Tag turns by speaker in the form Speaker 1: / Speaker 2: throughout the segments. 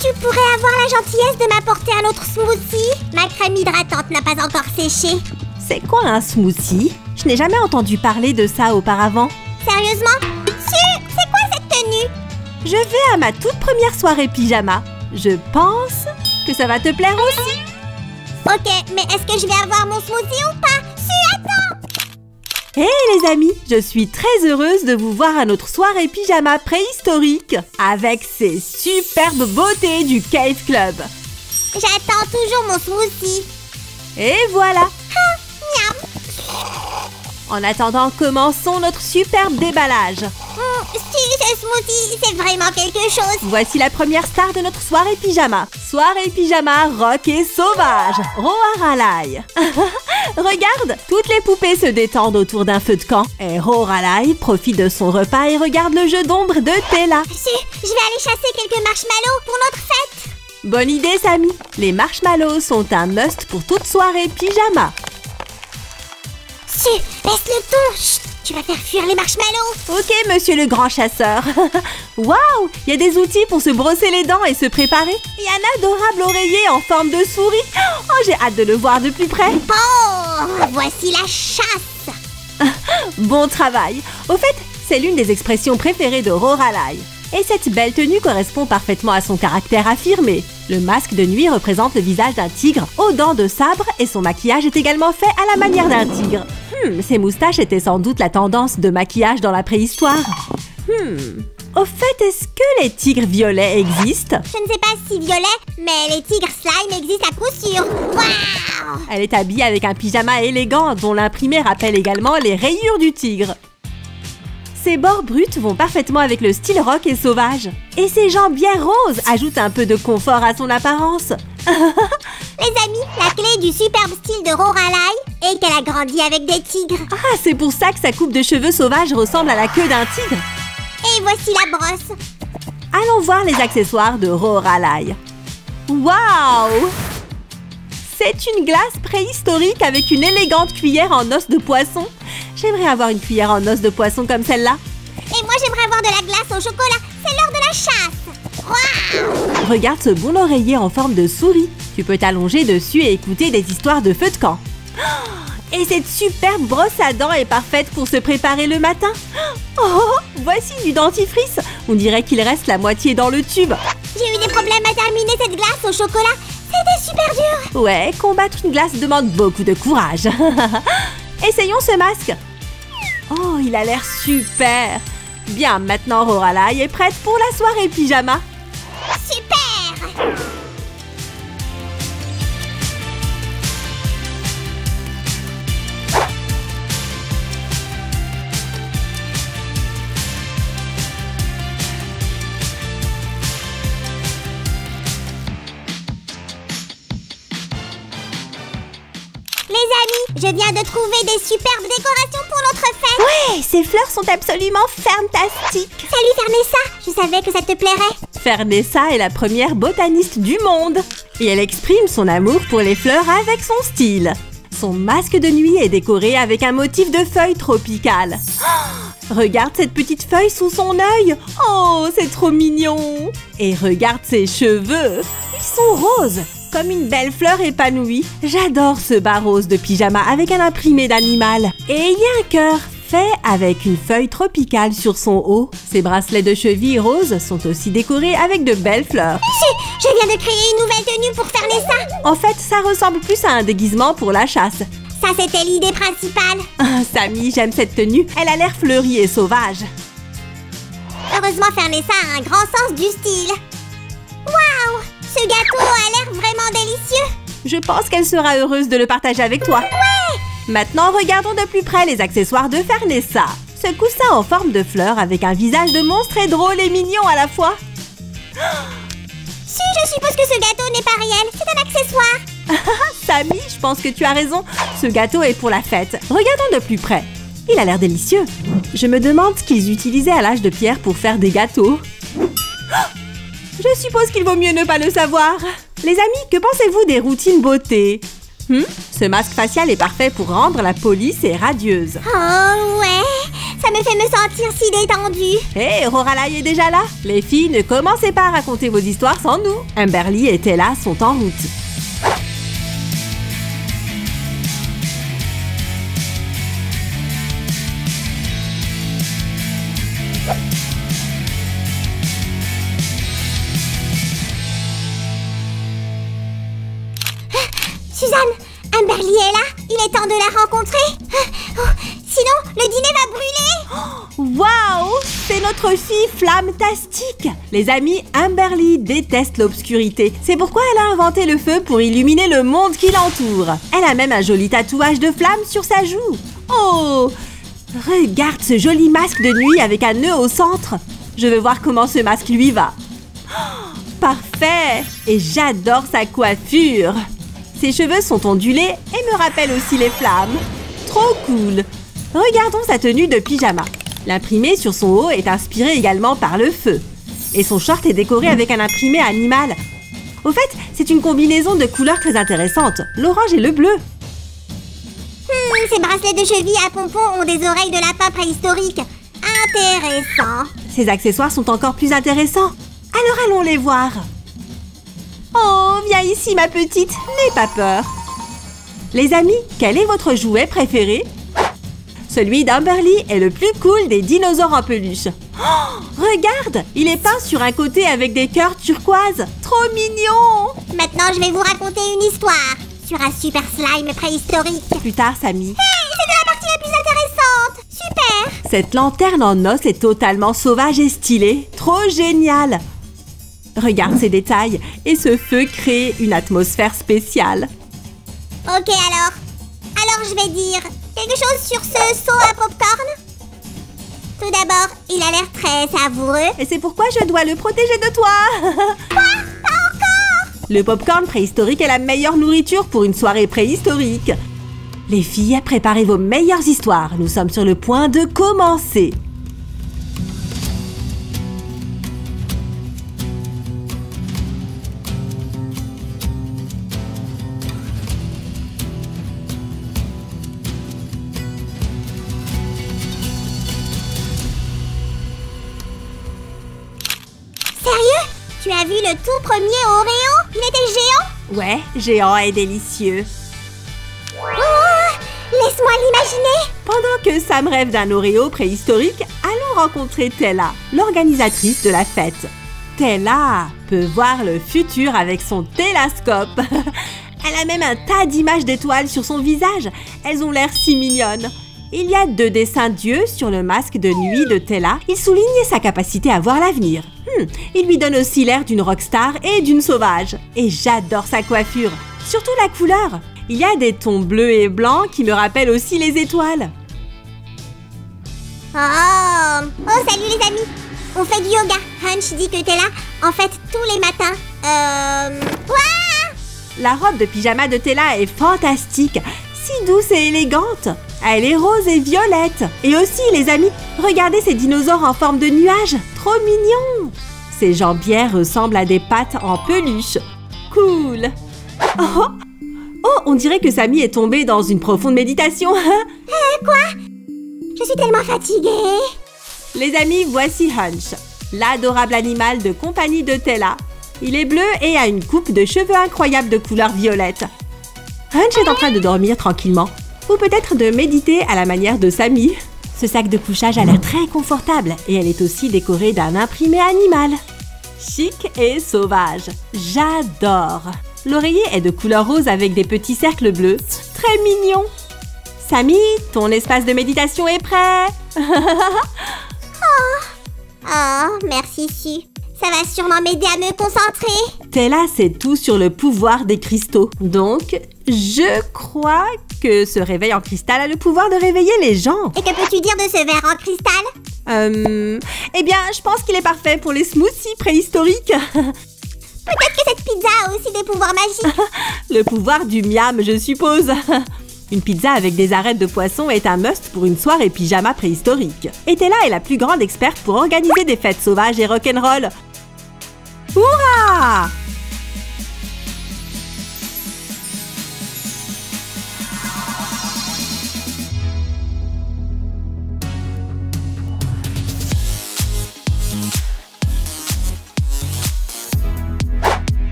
Speaker 1: tu pourrais avoir la gentillesse de m'apporter un autre smoothie? Ma crème hydratante n'a pas encore séché.
Speaker 2: C'est quoi un smoothie? Je n'ai jamais entendu parler de ça auparavant.
Speaker 1: Sérieusement? C'est quoi cette tenue?
Speaker 2: Je vais à ma toute première soirée pyjama. Je pense que ça va te plaire aussi.
Speaker 1: Ok, mais est-ce que je vais avoir mon smoothie ou pas? Attends!
Speaker 2: Hé les amis, je suis très heureuse de vous voir à notre soirée pyjama préhistorique avec ces superbes beautés du Cave Club.
Speaker 1: J'attends toujours mon smoothie.
Speaker 2: Et voilà.
Speaker 1: Miam.
Speaker 2: En attendant, commençons notre superbe déballage.
Speaker 1: Ce smoothie, c'est vraiment quelque chose.
Speaker 2: Voici la première star de notre soirée pyjama. Soirée pyjama rock et sauvage. Roharalai. Regarde, toutes les poupées se détendent autour d'un feu de camp. Et Roharalai profite de son repas et regarde le jeu d'ombre de Tella.
Speaker 1: Je vais aller chasser quelques marshmallows pour notre fête.
Speaker 2: Bonne idée, Samy. Les marshmallows sont un must pour toute soirée pyjama.
Speaker 1: Baisse le ton. Chut, tu vas faire fuir les marshmallows.
Speaker 2: Ok, monsieur le grand chasseur. Waouh, il y a des outils pour se brosser les dents et se préparer. Il y a un adorable oreiller en forme de souris. Oh, j'ai hâte de le voir de plus près.
Speaker 1: Bon, voici la chasse.
Speaker 2: Bon travail. Au fait, c'est l'une des expressions préférées de Roharalai. Et cette belle tenue correspond parfaitement à son caractère affirmé. Le masque de nuit représente le visage d'un tigre aux dents de sabre et son maquillage est également fait à la manière d'un tigre. Ses moustaches étaient sans doute la tendance de maquillage dans la préhistoire. Au fait, est-ce que les tigres violets existent?
Speaker 1: Je ne sais pas si violet, mais les tigres slime existent à coup sûr. Waouh!
Speaker 2: Elle est habillée avec un pyjama élégant dont l'imprimé rappelle également les rayures du tigre. Ses bords bruts vont parfaitement avec le style rock et sauvage. Et ses jambes bien roses ajoutent un peu de confort à son apparence.
Speaker 1: Les amis, la clé du superbe style de Roharalai est qu'elle a grandi avec des tigres.
Speaker 2: Ah, c'est pour ça que sa coupe de cheveux sauvage ressemble à la queue d'un tigre.
Speaker 1: Et voici la brosse.
Speaker 2: Allons voir les accessoires de Roharalai. Waouh! C'est une glace préhistorique avec une élégante cuillère en os de poisson. J'aimerais avoir une cuillère en os de poisson comme celle-là.
Speaker 1: Et moi, j'aimerais avoir de la glace au chocolat. C'est l'heure de la chasse. Waouh!
Speaker 2: Regarde ce bon oreiller en forme de souris. Tu peux t'allonger dessus et écouter des histoires de feu de camp. Et cette superbe brosse à dents est parfaite pour se préparer le matin. Oh, voici du dentifrice. On dirait qu'il reste la moitié dans le tube.
Speaker 1: J'ai eu des problèmes à terminer cette glace au chocolat. C'était super dur.
Speaker 2: Ouais, combattre une glace demande beaucoup de courage. Essayons ce masque. Oh, il a l'air super. Bien, maintenant Roharalai est prête pour la soirée pyjama.
Speaker 1: Super! Les amis, je viens de trouver des superbes décorations pour notre fête.
Speaker 2: Ouais, ces fleurs sont absolument fantastiques.
Speaker 1: Salut Fernessa, je savais que ça te plairait.
Speaker 2: Fernessa est la première botaniste du monde. Et elle exprime son amour pour les fleurs avec son style. Son masque de nuit est décoré avec un motif de feuilles tropicales. Oh, regarde cette petite feuille sous son œil. Oh, c'est trop mignon. Et regarde ses cheveux. Ils sont roses, comme une belle fleur épanouie. J'adore ce bas rose de pyjama avec un imprimé d'animal. Et il y a un cœur fait avec une feuille tropicale sur son haut. Ses bracelets de cheville roses sont aussi décorés avec de belles fleurs.
Speaker 1: Je viens de créer une nouvelle tenue pour Fernessa.
Speaker 2: En fait, ça ressemble plus à un déguisement pour la chasse.
Speaker 1: Ça, c'était l'idée principale.
Speaker 2: Ah, Samy, j'aime cette tenue. Elle a l'air fleurie et sauvage.
Speaker 1: Heureusement, Fernessa a un grand sens du style. Waouh! Ce gâteau a l'air vraiment délicieux.
Speaker 2: Je pense qu'elle sera heureuse de le partager avec toi.
Speaker 1: Ouais!
Speaker 2: Maintenant, regardons de plus près les accessoires de Fernessa. Ce coussin en forme de fleur avec un visage de monstre est drôle et mignon à la fois.
Speaker 1: Si, je suppose que ce gâteau n'est pas réel. C'est un accessoire.
Speaker 2: Samy, je pense que tu as raison. Ce gâteau est pour la fête. Regardons de plus près. Il a l'air délicieux. Je me demande ce qu'ils utilisaient à l'âge de pierre pour faire des gâteaux. Je suppose qu'il vaut mieux ne pas le savoir. Les amis, que pensez-vous des routines beauté? Ce masque facial est parfait pour rendre la police et radieuse.
Speaker 1: Oh ouais! Ça me fait me sentir si détendue.
Speaker 2: Hé, Lorelai est déjà là. Les filles, ne commencez pas à raconter vos histoires sans nous. Amberly et Tella sont en route.
Speaker 1: Suzanne, Amberly est là. Il est temps de la rencontrer. Sinon, le dîner va brûler.
Speaker 2: Waouh! C'est notre fille Flamtastique! Les amis, Amberly déteste l'obscurité. C'est pourquoi elle a inventé le feu pour illuminer le monde qui l'entoure. Elle a même un joli tatouage de flamme sur sa joue. Oh! Regarde ce joli masque de nuit avec un nœud au centre. Je veux voir comment ce masque lui va. Oh, parfait! Et j'adore sa coiffure. Ses cheveux sont ondulés et me rappellent aussi les flammes. Trop cool! Regardons sa tenue de pyjama. L'imprimé sur son haut est inspiré également par le feu. Et son short est décoré avec un imprimé animal. Au fait, c'est une combinaison de couleurs très intéressante, l'orange et le bleu.
Speaker 1: Ces bracelets de cheville à pompons ont des oreilles de lapin préhistorique. Intéressant.
Speaker 2: Ces accessoires sont encore plus intéressants. Alors allons les voir. Oh, viens ici ma petite, n'aie pas peur. Les amis, quel est votre jouet préféré? Celui d'Amberly est le plus cool des dinosaures en peluche. Oh, regarde, il est peint sur un côté avec des cœurs turquoise. Trop mignon!
Speaker 1: Maintenant, je vais vous raconter une histoire sur un super slime préhistorique.
Speaker 2: Plus tard, Samy.
Speaker 1: Hey, c'est de la partie la plus intéressante. Super!
Speaker 2: Cette lanterne en os est totalement sauvage et stylée. Trop génial! Regarde ces détails et ce feu crée une atmosphère spéciale.
Speaker 1: Ok alors je vais dire quelque chose sur ce seau à popcorn. Tout d'abord, il a l'air très savoureux.
Speaker 2: Et c'est pourquoi je dois le protéger de toi.
Speaker 1: Quoi? Pas encore?
Speaker 2: Le popcorn préhistorique est la meilleure nourriture pour une soirée préhistorique. Les filles, préparez vos meilleures histoires. Nous sommes sur le point de commencer.
Speaker 1: Sérieux? Tu as vu le tout premier Oreo? Il était géant?
Speaker 2: Ouais, géant et délicieux.
Speaker 1: Oh, laisse-moi l'imaginer.
Speaker 2: Pendant que Sam rêve d'un Oreo préhistorique, allons rencontrer Tella, l'organisatrice de la fête. Tella peut voir le futur avec son télescope. Elle a même un tas d'images d'étoiles sur son visage. Elles ont l'air si mignonnes. Il y a 2 dessins d'yeux sur le masque de nuit de Tella. Il souligne sa capacité à voir l'avenir. Il lui donne aussi l'air d'une rockstar et d'une sauvage. Et j'adore sa coiffure, surtout la couleur. Il y a des tons bleus et blancs qui me rappellent aussi les étoiles.
Speaker 1: Oh, salut les amis. On fait du yoga. Hunch dit que t'es là, en fait, tous les matins. Ouah!
Speaker 2: La robe de pyjama de Tella est fantastique, si douce et élégante. Elle est rose et violette. Et aussi, les amis, regardez ces dinosaures en forme de nuages. Trop mignons. Ses jambières ressemblent à des pattes en peluche. Cool. Oh, on dirait que Sammy est tombée dans une profonde méditation.
Speaker 1: Quoi? Je suis tellement fatiguée.
Speaker 2: Les amis, voici Hunch, l'adorable animal de compagnie de Tella. Il est bleu et a une coupe de cheveux incroyable de couleur violette. Hunch est en train de dormir tranquillement. Ou peut-être de méditer à la manière de Sammy. Ce sac de couchage a l'air très confortable et elle est aussi décorée d'un imprimé animal. Chic et sauvage. J'adore. L'oreiller est de couleur rose avec des petits cercles bleus. Très mignon. Sammy, ton espace de méditation est prêt.
Speaker 1: Oh, merci Su. Ça va sûrement m'aider à me concentrer.
Speaker 2: Tella sait tout sur le pouvoir des cristaux. Donc, je crois que ce réveil en cristal a le pouvoir de réveiller les gens.
Speaker 1: Et que peux-tu dire de ce verre en cristal?
Speaker 2: Eh bien, je pense qu'il est parfait pour les smoothies préhistoriques.
Speaker 1: Peut-être que cette pizza a aussi des pouvoirs magiques.
Speaker 2: Le pouvoir du miam, je suppose. Une pizza avec des arêtes de poisson est un must pour une soirée pyjama préhistorique. Et Tella est la plus grande experte pour organiser des fêtes sauvages et rock'n'roll. Hurrah!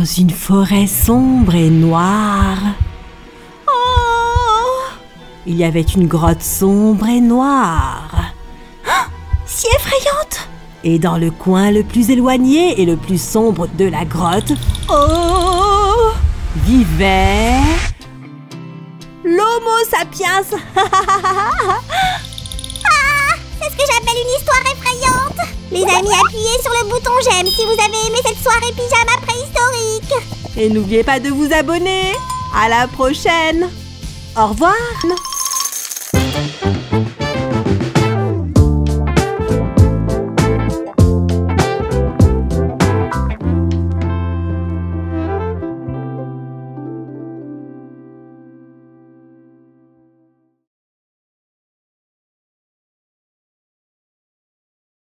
Speaker 2: dans une forêt sombre et noire. Oh! Il y avait une grotte sombre et noire. Oh, si effrayante! Et dans le coin le plus éloigné et le plus sombre de la grotte, oh, vivait l'Homo sapiens.
Speaker 1: C'est ce que j'appelle une histoire effrayante. Les amis, appuyez sur le bouton j'aime si vous avez aimé cette soirée pyjama préhistorique.
Speaker 2: Et n'oubliez pas de vous abonner. À la prochaine. Au revoir.